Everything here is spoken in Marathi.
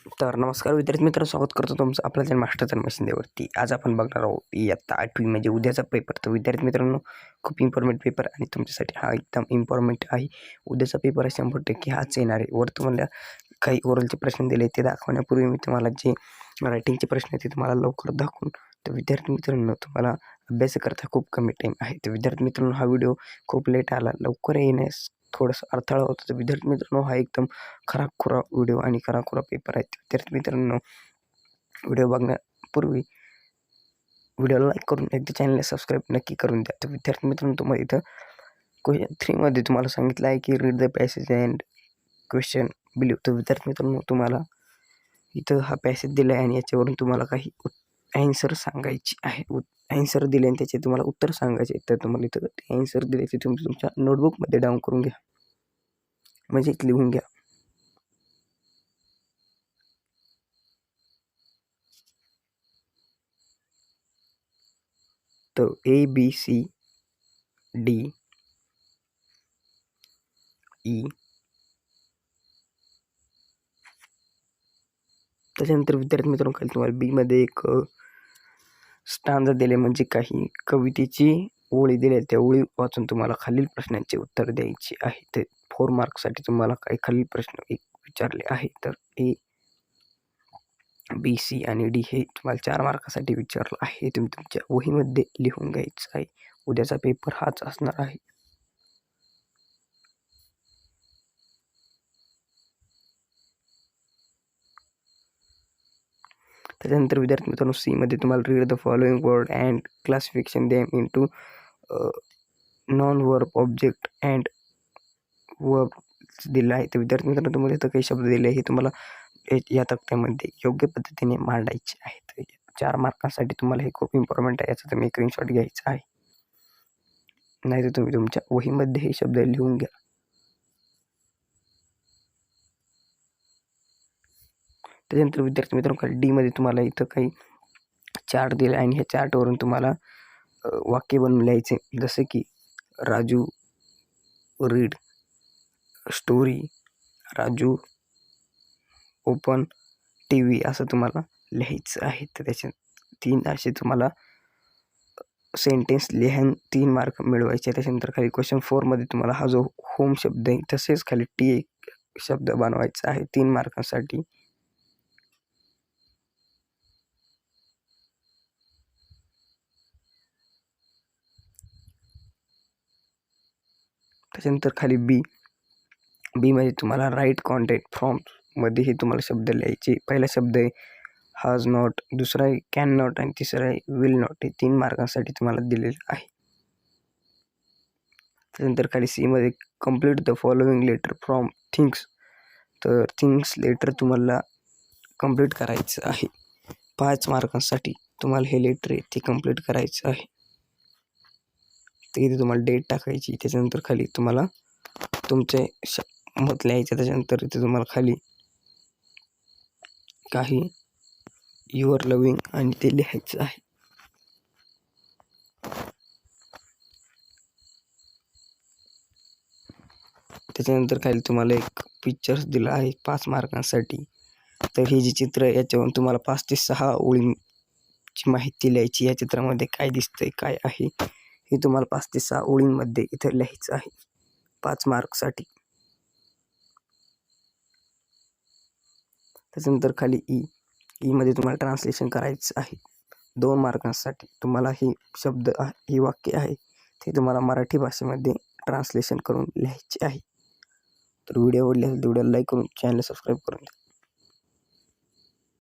तर नमस्कार विद्यार्थी मित्रांनो, स्वागत करतो तुमचं आपल्या चॅनल मास्टर जन्म शिंदेवरती. आज आपण बघणार आहोत इयत्ता 8वी म्हणजे उद्याचा पेपर. तर विद्यार्थी मित्रांनो, खूप इम्पॉर्टंट पेपर आणि तुमच्यासाठी हा एकदम इम्पॉर्टंट आहे. उद्याचा पेपर आहे 100% हाच येणार आहे. वर तुम्हाला काही ओरलचे प्रश्न दिले ते दाखवण्यापूर्वी मी तुम्हाला जे रायटिंगचे प्रश्न आहेत ते तुम्हाला लवकर दाखवून. तर विद्यार्थी मित्रांनो, तुम्हाला अभ्यास करता खूप कमी टाईम आहे. तर विद्यार्थी मित्रांनो, हा व्हिडिओ खूप लेट आला, लवकर येण्यास थोडंसं अडथळा होतं. तर विद्यार्थी मित्रांनो, हा एकदम खराखुरा व्हिडिओ आणि खराखुरा पेपर आहे. विद्यार्थी मित्रांनो, व्हिडिओ बघण्यापूर्वी व्हिडिओला लाईक करून एकदा चॅनलला सबस्क्राईब नक्की करून द्या. तर विद्यार्थी मित्रांनो, तुम्हाला इथं क्वेश्चन 3मध्ये तुम्हाला सांगितलं आहे की read the passage and question believe. तर विद्यार्थी मित्रांनो, तुम्हाला इथं हा पॅसेज दिला आहे आणि याच्यावरून तुम्हाला काही ॲन्सर सांगायची आहे. ॲन्सर दिले आणि त्याचे तुम्हाला उत्तर सांगायचे. तर तुम्हाला इथं ते ॲन्सर दिले ते तुम्ही तुमच्या नोटबुकमध्ये डाऊन करून घ्या, म्हणजे लिहून घ्या. तर ABCDE त्याच्यानंतर विद्यार्थी मित्रांनो, खाली तुम्हाला बीमध्ये एक स्टांजा दिले, म्हणजे काही कवितेची ओळी दिल्या, त्या ओळी वाचून तुम्हाला खालील प्रश्नांचे उत्तर द्यायचे आहे. ते 4 मार्क्ससाठी तुम्हाला काही खालील प्रश्न विचारले आहे. तर A, B, C आणि D हे तुम्हाला 4 मार्कासाठी विचारलं आहे. तुम्ही तुमच्या वहीमध्ये लिहून घ्यायचं आहे. उद्याचा पेपर हाच असणार आहे. त्याच्यानंतर विद्यार्थी मित्रांनो, सीमध्ये तुम्हाला read the following word and classification them into non verb object and verb दिलं आहे. तर विद्यार्थी मित्रांनो, तुम्हाला इथं काही शब्द दिले हे तुम्हाला या तक्त्यामध्ये योग्य पद्धतीने मांडायचे आहेत. 4 मार्कांसाठी तुम्हाला हे खूप इम्पॉर्टंट आहे. याचा तुम्ही स्क्रीनशॉट घ्यायचा आहे, नाहीतर तुम्ही तुमच्या वहीमध्ये हे शब्द लिहून घ्या. त्याच्यानंतर विद्यार्थी मित्रांनो, खाली डीमध्ये तुम्हाला इथं काही चार्ट दिला आणि ह्या चार्टवरून तुम्हाला वाक्य बनवून लिहायचे, जसे की Raju read story, Raju open TV असं तुम्हाला लिहायचं आहे. तर त्याचे 3 असे तुम्हाला सेंटेन्स लिहून 3 मार्क मिळवायचे. त्याच्यानंतर खाली क्वेश्चन 4मध्ये तुम्हाला हा जो होम शब्द आहे तसेच खाली एक शब्द बनवायचा आहे 3 मार्कांसाठी. त्याच्यानंतर खाली बीमध्ये तुम्हाला राईट कॉन्टेंट फ्रॉममध्ये हे तुम्हाला शब्द लिहायचे. पहिला शब्द आहे हॅज नॉट, दुसरा आहे कॅन नॉट आणि तिसरा आहे विल नॉट. हे 3 मार्कांसाठी तुम्हाला दिलेलं आहे. त्यानंतर खाली सीमध्ये complete the following letter from things. तर थिंग्स लेटर तुम्हाला कंप्लीट करायचं आहे. 5 मार्कांसाठी तुम्हाला हे लेटर आहे ते कंप्लीट करायचं आहे. तर इथे तुम्हाला डेट टाकायची. त्याच्यानंतर खाली तुम्हाला तुमचे मत लिहायचं. त्याच्यानंतर इथे तुम्हाला खाली काही युअर लविंग आणि ते लिहायचं आहे. त्याच्यानंतर खाली तुम्हाला एक पिक्चर्स दिला आहे 5 मार्कांसाठी. तर हे जे चित्र आहे याच्यावरून तुम्हाला 5 ते 6 ओळींची माहिती लिहायची. या चित्रामध्ये काय दिसतंय, काय आहे, हे तुम्हाला 5 ते 6 ओळींमध्ये इथं लिहायचं आहे 5 मार्कसाठी. त्याच्यानंतर खाली ईमध्ये तुम्हाला ट्रान्सलेशन करायचं आहे 2 मार्कांसाठी. तुम्हाला हे शब्द हे वाक्य आहे ते तुम्हाला मराठी भाषेमध्ये ट्रान्सलेशन करून लिहायचे आहे. तर व्हिडिओ आवडला असेल तर व्हिडिओला लाईक करून चॅनलला सबस्क्राईब करून द्या.